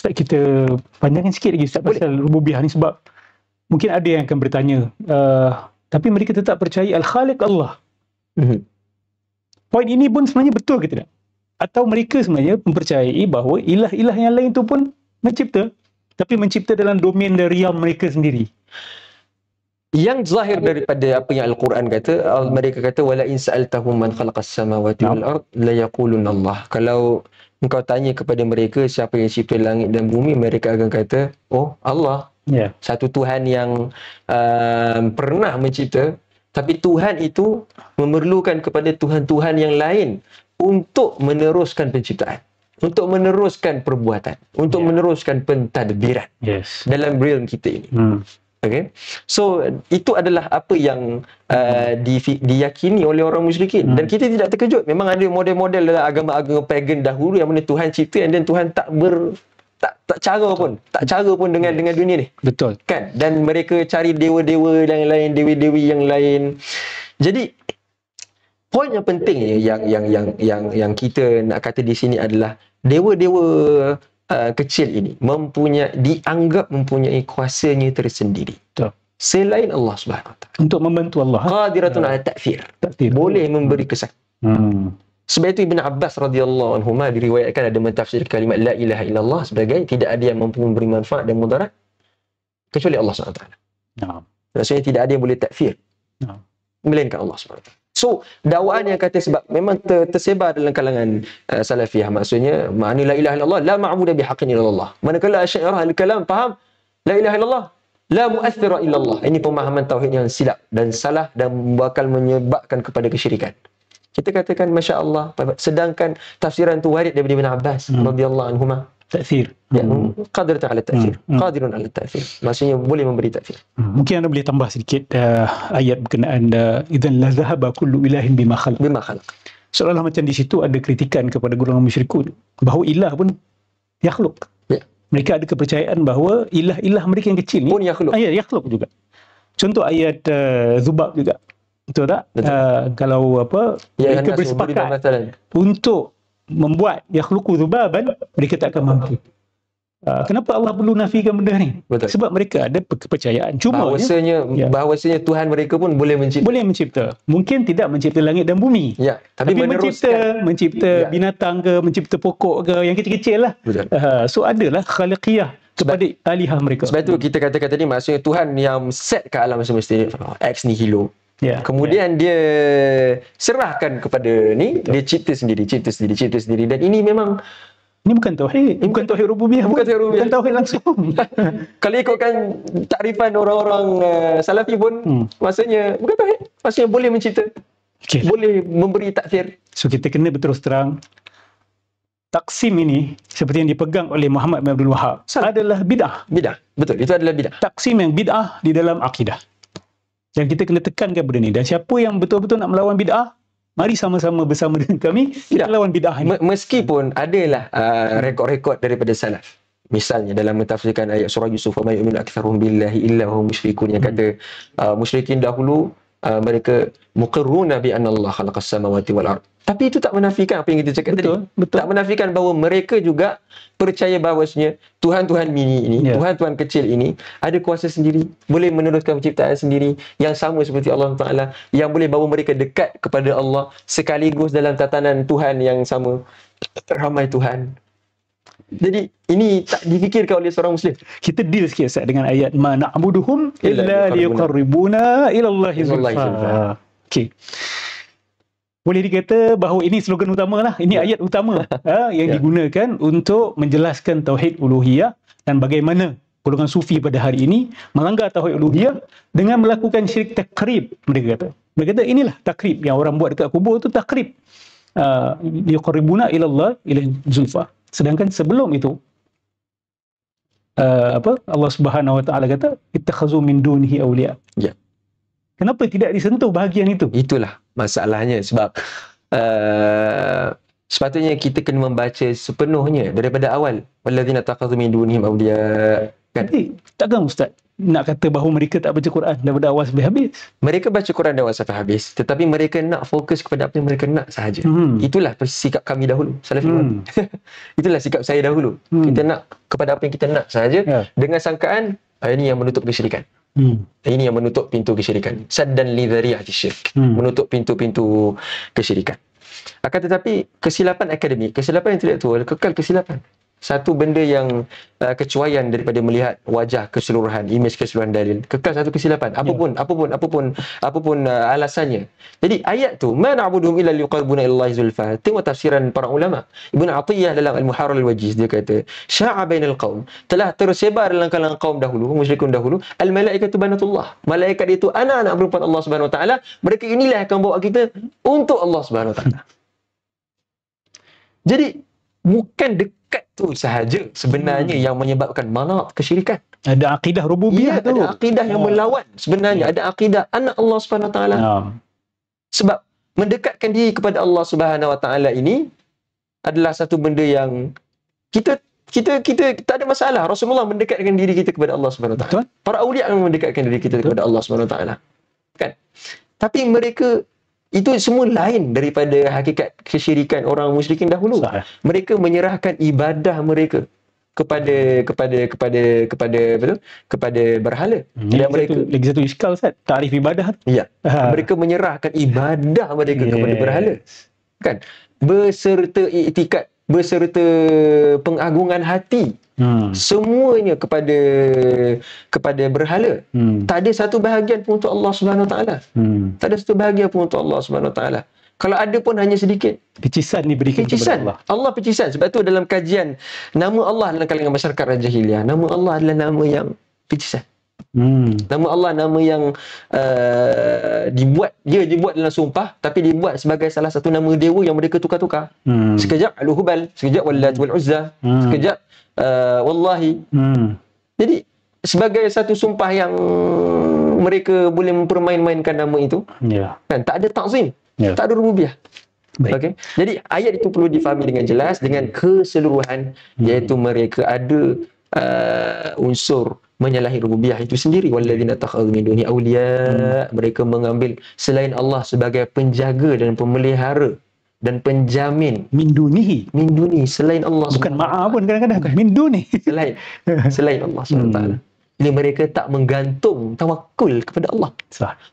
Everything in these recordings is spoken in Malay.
Ustaz, kita panjangkan sikit lagi Ustaz pasal rububiyah ni, sebab mungkin ada yang akan bertanya, tapi mereka tetap percaya Al-Khaliq Allah. Poin ini pun sebenarnya betul ke tidak? Atau mereka sebenarnya mempercayai bahawa ilah-ilah yang lain tu pun mencipta, tapi mencipta dalam domain riam mereka sendiri? Yang zahir daripada apa yang Al-Quran kata, mereka kata wala in sa'altahum man khalaqas samawati wal ard la yaqulun Allah. Kalau engkau tanya kepada mereka siapa yang cipta langit dan bumi, mereka akan kata, oh Allah. Satu Tuhan yang pernah mencipta, tapi Tuhan itu memerlukan kepada Tuhan-Tuhan yang lain untuk meneruskan penciptaan, untuk meneruskan perbuatan, untuk meneruskan pentadbiran dalam realm kita ini. Okay. So itu adalah apa yang diyakini oleh orang musyrikin, dan kita tidak terkejut. Memang ada model-model dalam agama-agama pagan dahulu yang mana Tuhan cipta dan Tuhan tak cara pun dengan dunia ni. Betul. Kan? Dan mereka cari dewa-dewa yang lain, dewi-dewi yang lain. Jadi poin yang penting yang kita nak kata di sini adalah dewa-dewa kecil ini dianggap mempunyai kuasanya tersendiri. Betul. Selain Allah Subhanahu Wa Taala. Untuk membantu Allah. Qadiratun ala ta'thir. Boleh memberi kesan. Sebab itu Ibn Abbas radhiyallahu anhuma diriwayatkan ada mentafsir kalimat la ilaha illallah sebagai tidak ada yang mampu memberi manfaat dan mudarat kecuali Allah Subhanahu Wa Taala. Maksudnya tidak ada yang boleh ta'thir. Melainkan Allah Subhanahu Wa Taala. So, dakwaan yang kata sebab memang tersebar dalam kalangan salafiyah, maksudnya makna la ilaha illallah la ma'budu bihaqqin illallah. Manakala Asy'ariyah al-kalam faham la ilaha illallah la mu'aththira illallah. Ini pemahaman tauhid yang silap dan salah dan bakal menyebabkan kepada kesyirikan. Kita katakan masya-Allah, sedangkan tafsiran tu warid daripada Ibn Abbas radhiyallahu anhuma. Ta'thir. Ya, qadirun ala ta'thir. Qadirun ala ta'thir. Maksudnya boleh memberi ta'thir. Mungkin anda boleh tambah sedikit ayat berkenaan idzan la zahaba kullu ilahin bima khalaq. Seolah-olah macam di situ ada kritikan kepada golongan musyrikun bahawa ilah pun yakhluk. Mereka ada kepercayaan bahawa ilah-ilah mereka yang kecil ni pun yakhluk. Yakhluk juga. Contoh ayat Zubab juga. Betul tak? Kalau mereka bersepakat untuk membuat yakhluqu dzubaban, mereka tak akan mampu. Kenapa Allah perlu nafikan benda ni? Betul. Sebab mereka ada kepercayaan. Cuma bahawasanya Tuhan mereka pun boleh mencipta. Mungkin tidak mencipta langit dan bumi. Tapi mencipta binatang ke, mencipta pokok ke, yang kecil-kecil lah. So adalah khaliqiyah kepada alihah mereka. Sebab itu kita katakan tadi, maksudnya Tuhan yang set ke alam semesta ni ex nihilo. Kemudian dia serahkan kepada ni, dia cipta sendiri, dan ini memang bukan tauhid, bukan tauhid rububiyah, bukan tauhid langsung. Kalau ikutkan takrifan orang-orang salafi pun maksudnya bukan tauhid, maksudnya boleh mencipta, boleh memberi ta'thir. So kita kena berterus terang, taksim ini seperti yang dipegang oleh Muhammad bin Abdul Wahab adalah bid'ah. Betul, itu adalah bid'ah. Taksim yang bid'ah di dalam akidah. Dan kita kena tekankan benda ni. Dan siapa yang betul-betul nak melawan bid'ah, mari sama-sama bersama dengan kami kita lawan bid'ah ni. Meskipun adalah rekod-rekod daripada salaf. Misalnya dalam mentafsirkan ayat surah Yusuf, wa may yu'minu aktsaruhum billahi illa hum musyrikun, yang kata musyrikin dahulu mereka muqirruna bi anna Allah khalaqas samawati wal ard. Tapi itu tak menafikan apa yang kita cakap tadi. Tak menafikan bahawa mereka juga percaya bahawasanya Tuhan-Tuhan mini ini, Tuhan-Tuhan kecil ini ada kuasa sendiri, boleh meneruskan penciptaan sendiri, yang sama seperti Allah Ta'ala, yang boleh bawa mereka dekat kepada Allah sekaligus dalam tatanan Tuhan yang sama, ramai Tuhan. Jadi ini tak difikirkan oleh seorang Muslim. Kita deal sikit Ustaz dengan ayat ma na'buduhum illa liyuqarribuna ila Allahi zulfa. Okey. Boleh dikata bahawa ini slogan utama lah. Ini ayat utama yang digunakan untuk menjelaskan tauhid uluhiyah dan bagaimana golongan sufi pada hari ini melanggar tauhid uluhiyah dengan melakukan syirik takrib. Mereka kata inilah takrib yang orang buat dekat kubur, itu takrib. Yuqarribuna ila Allah ila zulfa. Sedangkan sebelum itu Allah Subhanahu Wa Taala kata ittakhazu min dunihi awliya. Kenapa tidak disentuh bahagian itu? Itulah masalahnya, sebab sepatutnya kita kena membaca sepenuhnya daripada awal. Wallazina takhadhu min dunihim awliya Kan? Tapi takkan Ustaz nak kata bahawa mereka tak baca Quran daripada awal sampai habis? Mereka baca Quran dari awal sampai habis, tetapi mereka nak fokus kepada apa yang mereka nak sahaja. Itulah sikap kami dahulu, Salafi. Itulah sikap saya dahulu. Kita nak kepada apa yang kita nak sahaja, dengan sangkaan ini yang menutup kesyirikan. Ini yang menutup pintu kesyirikan. Saddan li dzari'ati syirk. Menutup pintu-pintu kesyirikan. Akan tetapi kesilapan akademik, kesilapan intelektual kekal kesilapan. Satu benda yang kecuaian daripada melihat wajah keseluruhan, imej keseluruhan dalil, kekal satu kesilapan. Apapun alasannya. Jadi ayat tu, ma na'buduhum illa liqarribuna ilallahi zulfa. Tengok tafsiran para ulama. Ibn Atiyah dalam Al-Muharrar Al-Wajiz dia kata, sya'a bainal qaum, telah tersebar dalam kalangan kaum dahulu, musyrikun dahulu, al-malaikatu banatullah. Malaikat itu anak-anak perempuan Allah Subhanahu Wa Taala. Mereka inilah yang akan bawa kita untuk Allah Subhanahu Wa Taala. Jadi bukan dekat tu sahaja sebenarnya yang menyebabkan manat kesyirikan. Ada akidah rububiyah tu. Ada akidah yang melawan sebenarnya. Ada akidah anak Allah Subhanahu Wa Taala. Sebab mendekatkan diri kepada Allah Subhanahu Wa Taala ini adalah satu benda yang kita tak ada masalah. Rasulullah mendekatkan diri kita kepada Allah Subhanahu Wa Taala. Para aulia yang mendekatkan diri kita kepada Allah Subhanahu Wa Taala. Kan? Tapi mereka itu semua lain daripada hakikat kesyirikan orang musyrikin dahulu. Mereka menyerahkan ibadah mereka kepada berhala. Lagi satu iskal Ustaz, tarif ibadah. Ya. Mereka menyerahkan ibadah mereka kepada berhala. Kan? Beserta iktikad, beserta pengagungan hati. Semuanya kepada berhala. Tak ada satu bahagian pun untuk Allah Subhanahu Wa Taala. Tak ada satu bahagian pun untuk Allah Subhanahu Wa Taala. Kalau ada pun hanya sedikit. Pecisan diberikan kepada Allah. Allah pecisan. Sebab tu dalam kajian nama Allah dalam kalangan masyarakat Jahiliyah, nama Allah adalah nama yang pecisan. Nama Allah nama yang dibuat dalam sumpah, tapi dibuat sebagai salah satu nama dewa yang mereka tukar-tukar. Sekejap Al-Hubal, sekejap Wallat wal Uzza, sekejap Wallahi. Jadi sebagai satu sumpah yang mereka boleh mempermain-mainkan nama itu, kan? Tak ada ta'zim, tak ada rububiyah. Okay? Jadi ayat itu perlu difahami dengan jelas, dengan keseluruhan, iaitu mereka ada unsur menyalahi rububiyah itu sendiri. Walladzina takhadhu min duni awliya, mereka mengambil selain Allah sebagai penjaga dan pemelihara dan penjamin. Min duni, selain Allah. Bukan ma'a pun kadang-kadang. Min duni. Selain Allah SWT. Jadi mereka tak menggantung tawakul kepada Allah.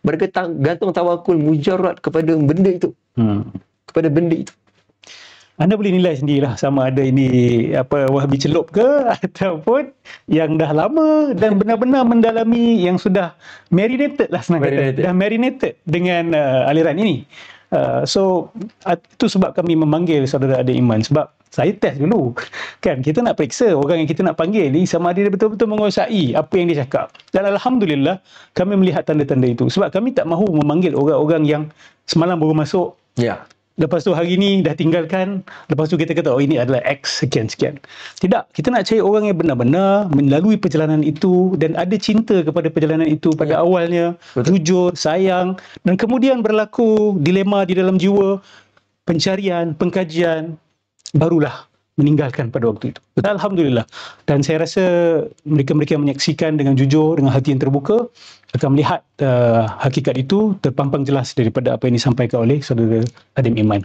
Mereka tak gantung tawakul mujarrad kepada benda itu. Kepada benda itu. Anda boleh nilai sendirilah sama ada ini Wahabi celup ke ataupun yang dah lama dan benar-benar mendalami, yang sudah marinated lah senang kata. Dah marinated dengan aliran ini. So itu sebab kami memanggil saudara adik iman, sebab saya test dulu kan, kita nak periksa orang yang kita nak panggil ni sama ada dia betul-betul menguasai apa yang dia cakap, dan alhamdulillah kami melihat tanda-tanda itu. Sebab kami tak mahu memanggil orang-orang yang semalam baru masuk, lepas tu hari ni dah tinggalkan, lepas tu kita kata oh ini adalah X sekian-sekian. Tidak, kita nak cari orang yang benar-benar melalui perjalanan itu dan ada cinta kepada perjalanan itu pada awalnya, jujur, sayang, dan kemudian berlaku dilema di dalam jiwa, pencarian, pengkajian, barulah meninggalkan pada waktu itu. Alhamdulillah. Dan saya rasa mereka-mereka yang menyaksikan dengan jujur, dengan hati yang terbuka, akan melihat hakikat itu terpampang jelas daripada apa yang disampaikan oleh saudara Adim Iman.